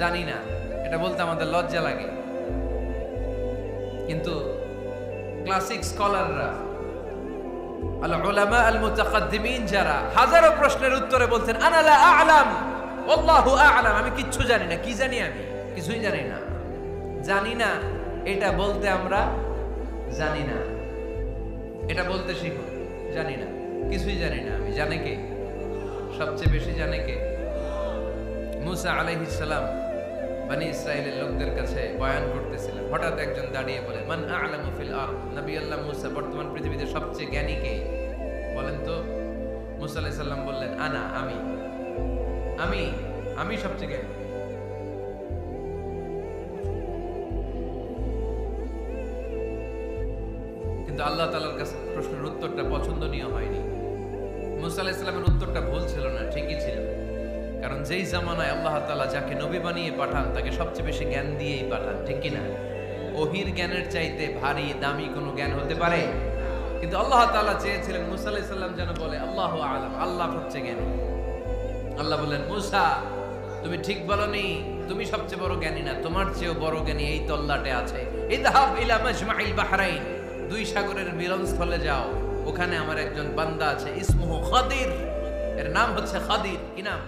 জানি না, এটা বলতে আমাদের লজ্জা লাগে। কিন্তু ক্লাসিক স্কলাররা, আল উলামা আল মুতাকাদ্দিমিন, যারা হাজারো প্রশ্নের উত্তরে বলতেন আনা লা আ'লাম আল্লাহু আ'লাম, আমি কিচ্ছু জানি না। কি জানি? আমি কিছুই জানি না। জানি না এটা বলতে আমরা জানি না, এটা বলতে শিখো। জানি না, কিছুই জানি না আমি। জানে কে? সবচেয়ে বেশি জানে কে? মুসা আলাইহিস সালাম বনি ইসরাইলের লোকদের কাছে বয়ান করতেছিলেন। হঠাৎ একজন দাঁড়িয়ে বলে, মান আ'লামু ফিল আরদ, নবী আল্লাহ মুসা, বর্তমান পৃথিবীতে সবচেয়ে জ্ঞানী কে বলেন তো? মুসা আলাইহিস সালাম বললেন, আনা, আমি আমি আমি সবচেয়ে জ্ঞানী। কিন্তু আল্লাহ তাআলার কাছে প্রশ্নের উত্তরটা পছন্দনীয় হয়নি। মুসা আলাইহিস সালামের উত্তরটা ভুল ছিল না, ঠিকই ছিল। কারণ যেই জামানায় আল্লাহ তাআলা যাকে নবী বানিয়ে পাঠান তাকে সবচেয়ে বেশি জ্ঞান দিয়েই পাঠান, ঠিক কি না? ওহির জ্ঞানের চাইতে ভারী দামি কোনো জ্ঞান হতে পারে? কিন্তু আল্লাহ তাআলা চেয়েছিলেন মুসা আলাইহিস সালাম যেন বলে আল্লাহু আ'লাম, আল্লাহ সবচেয়ে জ্ঞানী। আল্লাহ বললেন, মুসা তুমি ঠিক বলনি, তুমি সবচেয়ে বড় জ্ঞানী না, তোমার চেয়েও বড় জ্ঞানী এই তল্লাটে আছে। ইযহাব ইলা মাজমাইল বাহরাইন, দুই সাগরের মিলনস্থলে যাও, ওখানে আমার একজন বান্দা আছে, ইসমুহু খাদির, এর নাম হচ্ছে খাদির। কি নাম?